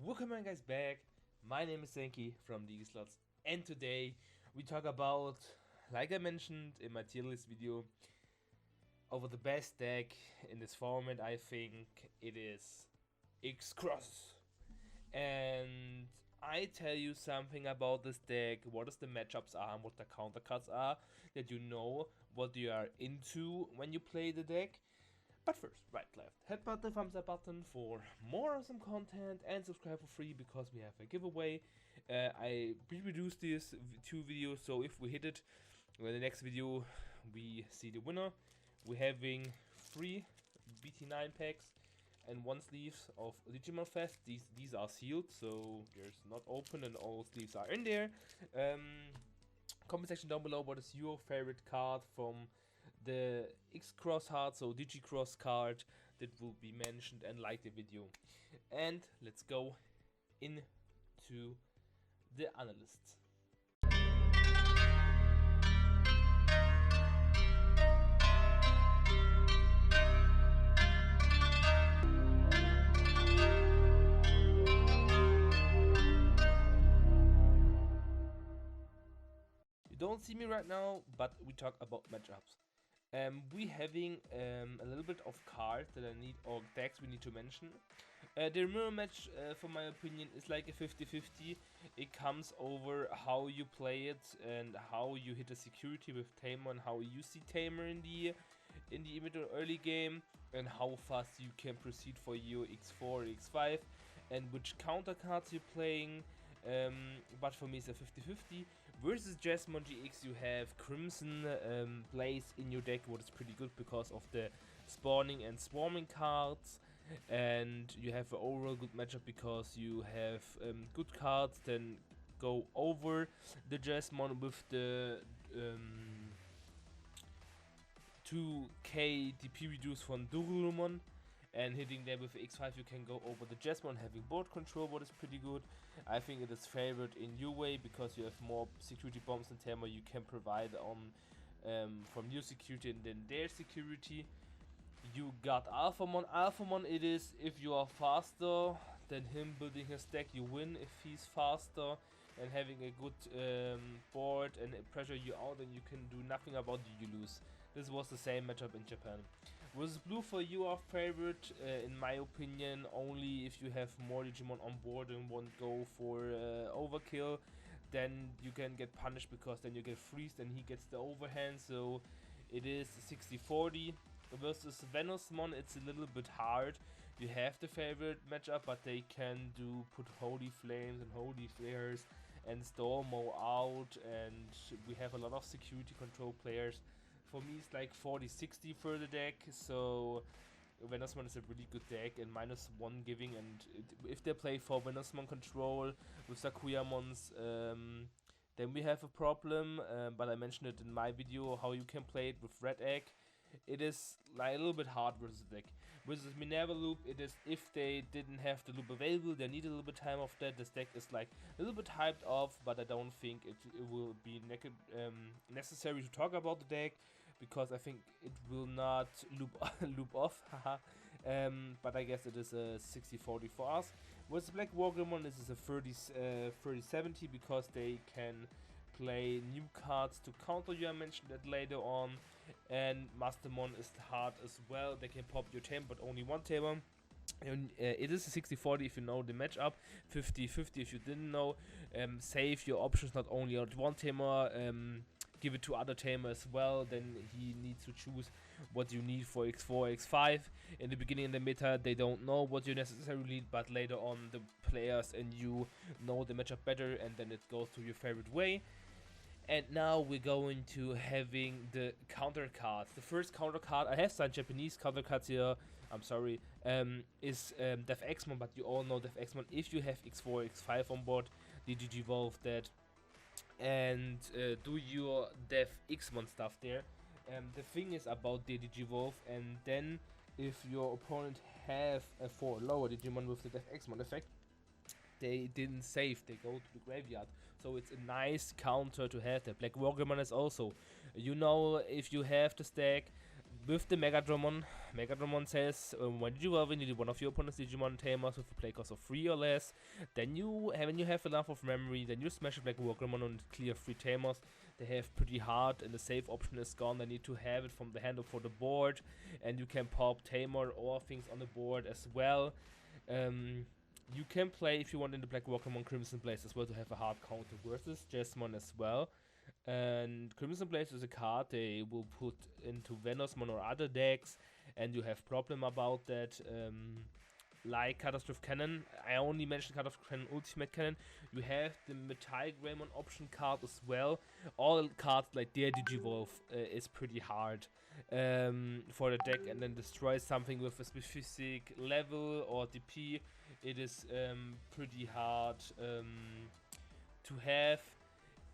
Welcome on guys back. My name is Senki from Decklist, and today we talk about, like I mentioned in my tier list video, over the best deck in this format. I think it is XROSS. And I tell you something about this deck, what is the matchups are and what the counter cards are, that you know what you are into when you play the deck. But first, right, left, hit the thumbs up button for more awesome content and subscribe for free because we have a giveaway. I pre-produced these two videos, so if we hit it, in the next video we see the winner. We're having 3 BT10 packs and 1 sleeves of Digimon Fest. These are sealed, so there's not open and all sleeves are in there. Comment section down below, what is your favorite card from the XROSS card, so DigiCross card that will be mentioned, and like the video. And let's go into the analysts. You don't see me right now, but we talk about matchups. We having a little bit of cards that I need, or decks we need to mention. The mirror match, for my opinion, is like a 50-50. It comes over how you play it and how you hit the security with Tamer and how you see Tamer in the mid or early game, and how fast you can proceed for your X4 or X5 and which counter cards you're playing. But for me it's a 50-50. Versus Jasmine GX, you have Crimson Blaze in your deck, what is pretty good because of the spawning and swarming cards, and you have an overall good matchup because you have good cards then go over the Jasmine with the 2k DP reduce from Durulumon, and hitting them with X5 you can go over the Jasmine, having board control, what is pretty good. I think it is favored in your way because you have more security bombs and Tamer you can provide on from your security and then their security. You got Alphamon. Alphamon, it is if you are faster than him building his deck, you win. If he's faster and having a good board and pressure you out, then you can do nothing about it, you lose. This was the same matchup in Japan. Was blue for you our favorite? In my opinion, only if you have more Digimon on board and won't go for overkill, then you can get punished because then you get freezed and he gets the overhand. So it is 60-40 versus Venosmon. It's a little bit hard. You have the favorite matchup, but they can put Holy Flames and Holy Flares and Stormo out, and we have a lot of security control players. For me it's like 40-60 for the deck, so Venosmon is a really good deck, and -1 giving, and if they play for Venosmon control with Sakuyamons, then we have a problem, but I mentioned it in my video how you can play it with Red Egg. It is like a little bit hard versus the deck. Versus Minerva Loop, it is if they didn't have the loop available, they need a little bit time of that. This deck is like a little bit hyped off, but I don't think it will be necessary to talk about the deck, because I think it will not loop off. But I guess it is a 60-40 for us. With Black Wargreymon, this is a 30-70 because they can play new cards to counter you. I mentioned that later on. And Mastermon is hard as well. They can pop your Tamer, but only one Tamer. And it is a 60-40 if you know the matchup, 50-50 if you didn't know. Save your options not only on one Tamer, give it to other Tamer as well. Then he needs to choose what you need for X4, X5. In the beginning, in the meta, they don't know what you necessarily need, but later on the players and you know the matchup better, and then it goes to your favorite way. And now we're going to having the counter cards. The first counter card, I have some Japanese counter cards here, I'm sorry, is Deckprofil, but you all know Deckprofil. If you have X4, X5 on board, Digivolve that, and do your Deckprofil stuff there. The thing is about the Digivolve, and then if your opponent have a 4 lower Digimon with the Deckprofil effect, they didn't save, they go to the graveyard. So it's a nice counter to have. The Black Wargreymon is also, you know, if you have the stack, with the Megadramon says when you evolve into one of your opponent's Digimon tamers with a play cost of 3 or less, then when you have enough of memory, then you smash a Black Workramon and clear 3 tamers. They have pretty hard, and the save option is gone. They need to have it from the hand or for the board, and you can pop tamer or things on the board as well. You can play, if you want, in the Black Workramon Crimson Blaze as well to have a hard counter versus Jesmon as well. And Crimson Blaze is a card they will put into Venosmon or other decks, and you have problem about that. Like Catastrophe Cannon, I only mentioned Catastrophe Cannon Ultimate Cannon. You have the Metal Greymon option card as well. All cards like their Digivolve is pretty hard for the deck, and then destroy something with a specific level or DP. It is pretty hard to have.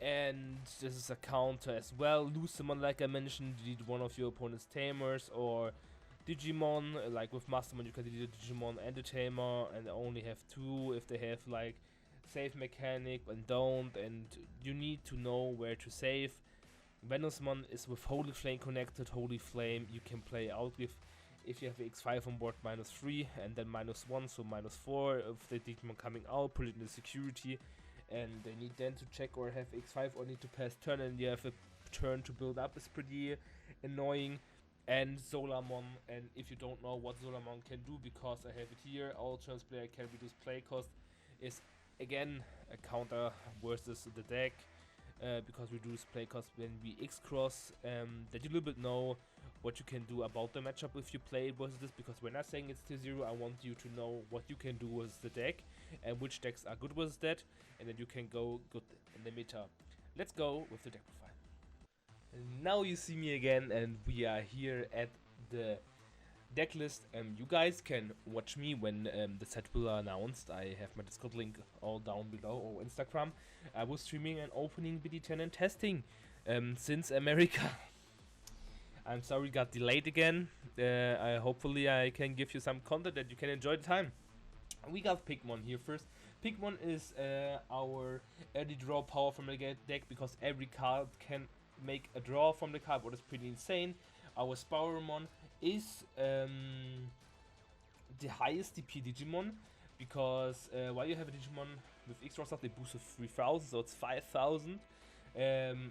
And this is a counter as well. Lose someone, like I mentioned, delete one of your opponent's tamers or Digimon. Like with Mastermon, you can delete a Digimon and a tamer, and they only have 2 if they have like save mechanic and don't. And you need to know where to save. Venosmon is with Holy Flame connected. Holy Flame you can play out with if you have X5 on board -3 and then -1, so -4 if the Digimon coming out, put it in the security. And they need then to check or have X5 or need to pass turn, and you have a turn to build up. Is pretty annoying. And Solarmon, and if you don't know what Solarmon can do, because I have it here, all turns player can reduce play cost, is again a counter versus the deck, because reduce play cost when we XROSS, that you a little bit know what you can do about the matchup if you play versus this, because when I'm saying it's tier 0, I want you to know what you can do with the deck and which decks are good with that, and then you can go good in the meta. Let's go with the deck profile. And now you see me again, and we are here at the Decklist. You guys can watch me when the set will are announced. I have my Discord link all down below, or Instagram. I was streaming and opening BT10 and testing since America. I'm sorry, got delayed again. Hopefully I can give you some content that you can enjoy the time. We got Pigmon here first. Pigmon is our early draw power from the deck, because every card can make a draw from the card, what is pretty insane. Our Spiromon is the highest DP Digimon, because while you have a Digimon with XROSS, they boost to 3000, so it's 5000.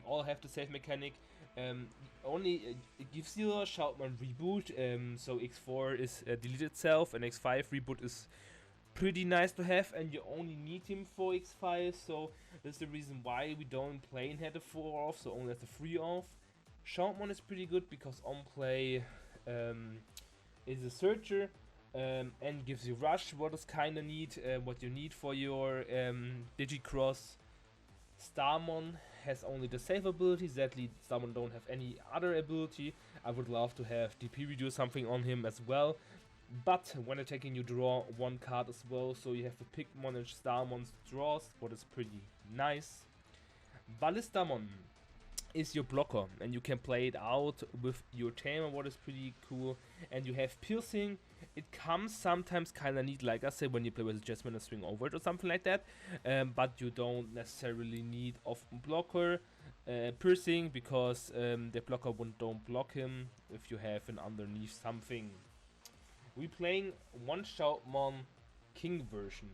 All have the save mechanic. Only it gives you a Shoutman reboot, so X4 is delete itself, and X5 reboot is pretty nice to have, and you only need him for X5, so that's the reason why we don't play and had a 4 off, so only has a 3 off. Shoutman is pretty good because on play is a searcher and gives you rush, what is kinda neat, what you need for your Digicross. Starmon has only the save ability, sadly Starmon don't have any other ability. I would love to have DP reduce something on him as well, but when attacking you draw 1 card as well, so you have to pick Mon and Starmon's draws, what is pretty nice. Ballistamon is your blocker, and you can play it out with your tamer, what is pretty cool. And you have piercing. It comes sometimes kinda neat, like I said, when you play with Jasmine and swing over it or something like that, but you don't necessarily need of blocker piercing, because the blocker don't block him if you have an underneath something. We playing one Shoutmon King version.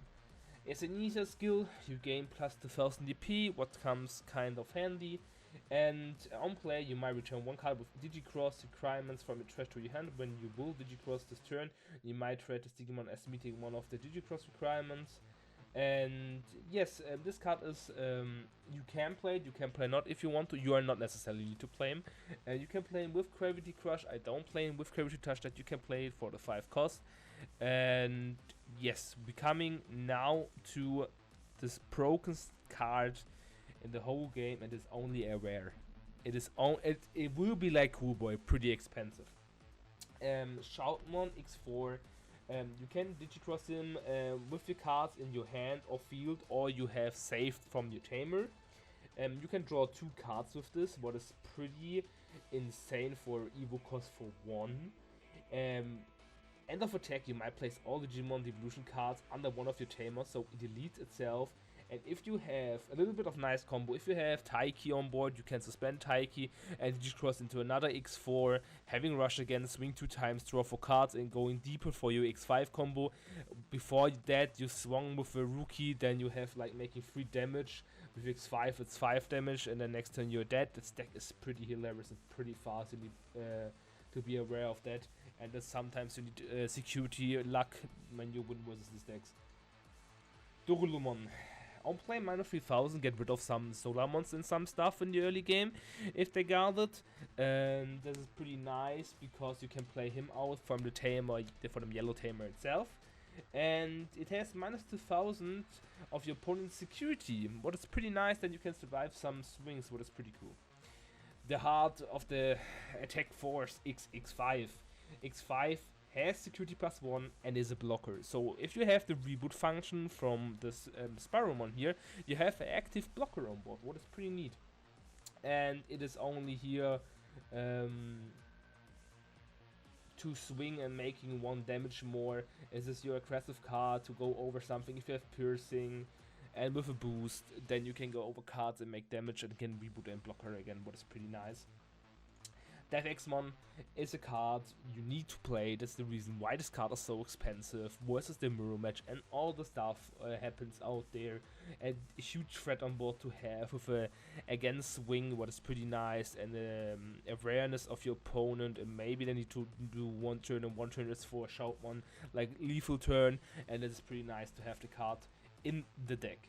It's a neater skill, you gain plus 2000 DP, what comes kind of handy. And on play, you might return 1 card with Digicross requirements from your trash to your hand. When you will Digicross this turn, you might treat this Digimon as meeting one of the Digicross requirements. And yes, this card is, you can play it, you can play not if you want to. You are not necessarily need to play him. You can play him with Gravity Crush. I don't play him with Gravity Touch, that you can play it for the 5 cost. And yes, we're coming now to this broken card in the whole game, and it's only a rare. It will be like Cool Boy, pretty expensive. Shoutmon X4. You can Digicross him with your cards in your hand or field, or you have saved from your tamer. You can draw 2 cards with this, what is pretty insane for Evo cost for 1. End of attack, you might place all the Digimon Devolution cards under one of your tamers, so it deletes itself, And if you have a little bit of nice combo, if you have Taiki on board, you can suspend Taiki and Digicross into another X4, having Rush again, swing 2 times, draw 4 cards, and going deeper for your X5 combo. Before that, you swung with a Rookie, then you have like making 3 damage. With X5, it's 5 damage, and then next turn you're dead. This deck is pretty hilarious and pretty fast. You need to be aware of that. And that sometimes you need security, luck when you win versus these decks. Dorulumon. On play -3000, get rid of some solar monsters and some stuff in the early game if they gathered. This is pretty nice because you can play him out from the tamer, from the yellow tamer itself. And it has -2000 of your opponent's security, what is pretty nice. Then you can survive some swings, what is pretty cool. The heart of the attack force X5. X5 has security +1 and is a blocker. So if you have the reboot function from this Spiromon here, you have an active blocker on board, what is pretty neat. And it is only here to swing and making 1 damage more. Is this your aggressive card to go over something? If you have piercing and with a boost, then you can go over cards and make damage and can reboot and blocker again, what is pretty nice. Devexmon is a card you need to play. That's the reason why this card is so expensive versus the mirror match, and all the stuff happens out there. A huge threat on board to have with a again swing, what is pretty nice, and awareness of your opponent, and maybe they need to do 1 turn, and 1 turn is for a shout one, like lethal turn, and it's pretty nice to have the card in the deck.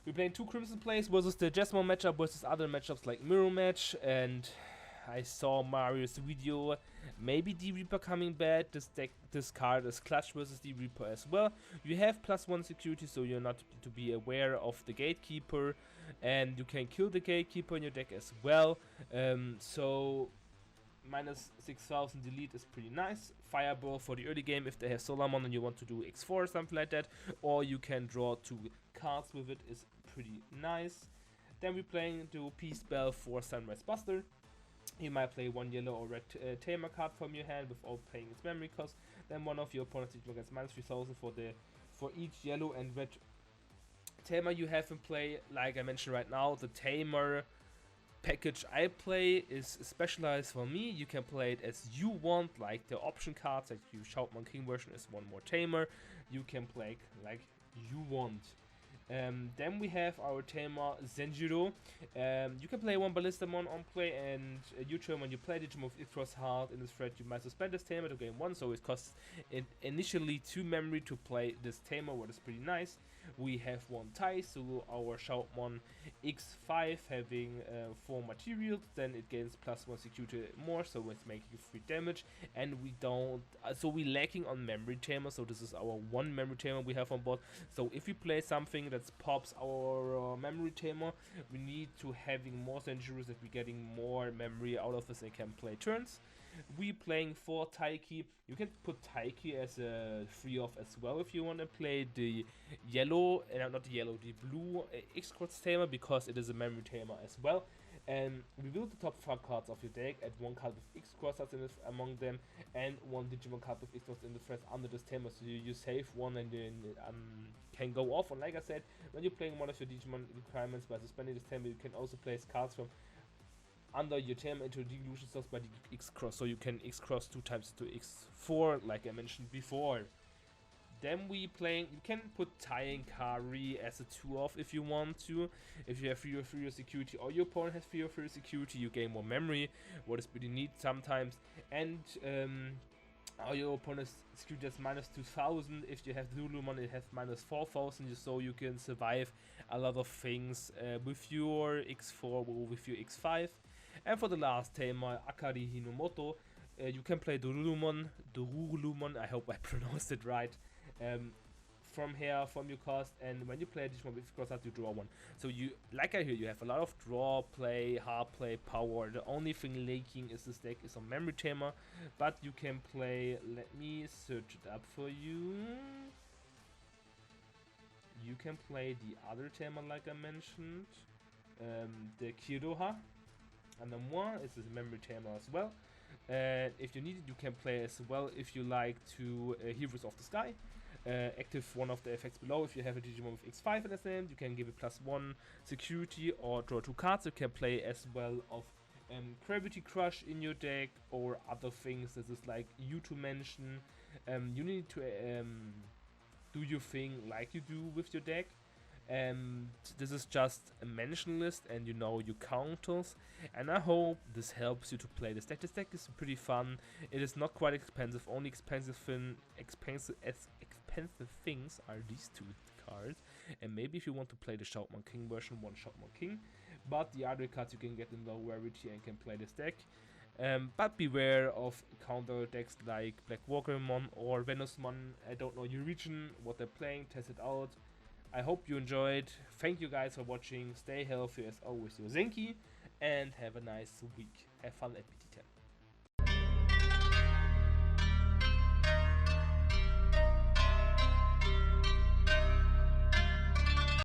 We're playing 2 Crimson plays versus the Jesmon matchup versus other matchups like mirror match, and I saw Mario's video, maybe D-Reaper coming bad. This card is clutch versus D-Reaper as well. You have +1 security, so you're not to be aware of the Gatekeeper, and you can kill the Gatekeeper in your deck as well. So -6000 delete is pretty nice. Fireball for the early game if they have Solarmon and you want to do X4 or something like that, or you can draw 2 cards with it, is pretty nice. Then we're playing the P-Spell for Sunrise Buster. You might play 1 yellow or red tamer card from your hand without paying its memory cost. Then one of your opponent's gets -3000 for each yellow and red tamer you have in play. Like I mentioned right now, the tamer package I play is specialized for me. You can play it as you want, like the option cards, like you Shoutmon King version is 1 more tamer. You can play like you want. Then we have our tamer Zenjiro. You can play 1 Ballistamon on play, and you turn when you play Digimon with XROSS hard in this thread, you might suspend this tamer to gain 1, so it costs initially 2 memory to play this tamer, what is pretty nice. We have 1 tie, so our Shoutmon X5 having 4 materials, then it gains +1 security more, so it's making 3 damage, and we don't, so we're lacking on memory tamer, so this is our 1 memory tamer we have on board. So if we play something that pops our memory tamer, we need to having more Zenjiros that we're getting more memory out of this and can play turns. We playing 4 Taiki. You can put Taiki as a free off as well if you want to play the yellow, not the yellow, the blue XROSS tamer, because it is a memory tamer as well. And reveal the top 5 cards of your deck, add 1 card with XROSS among them, and 1 Digimon card with XROSS in the thread under this tamer, so you save 1 and then can go off. And like I said, when you're playing one of your Digimon requirements by suspending this tamer, you can also place cards from under your tamer into delusion slots by the XROSS, so you can XROSS 2 times into X4, like I mentioned before. Then we playing, you can put Tai and Kari as a 2-off if you want to. If you have 3 or 3 security, or your opponent has 3 or 3 security, you gain more memory, what is pretty neat sometimes. And or your opponent's security has -2000. If you have Lulumon, it has -4000, so you can survive a lot of things with your X4 or with your X5. And for the last tamer, Akari Hinomoto, you can play Dorulumon, I hope I pronounced it right, from here, from your cost, and when you play Digimon with XROSS, you draw 1. So you, like I hear, you have a lot of draw play, hard play, power. The only thing lacking is this deck is a memory tamer, but you can play, let me search it up for you. You can play the other tamer like I mentioned, the Kiroha, and then 1 is a memory tamer as well. And if you need it, you can play as well if you like to Heroes of the Sky. active one of the effects below. If you have a Digimon with X5 in its name, you can give it +1 security or draw 2 cards. You can play as well of Gravity Crush in your deck or other things. This is like you to mention. You need to do your thing like you do with your deck. This is just a mention list and you know your counters, and I hope this helps you to play this deck. This deck is pretty fun. It is not quite expensive. Only expensive things are these 2 cards, and maybe if you want to play the Shoutmon King version, 1 Shoutmon King, but the other cards you can get in low rarity and can play this deck. But beware of counter decks like Black Walkermon or Venusmon. I don't know your region, what they're playing, test it out. I hope you enjoyed. Thank you guys for watching. Stay healthy as always, your Zenki, and have a nice week. Have fun at BT10.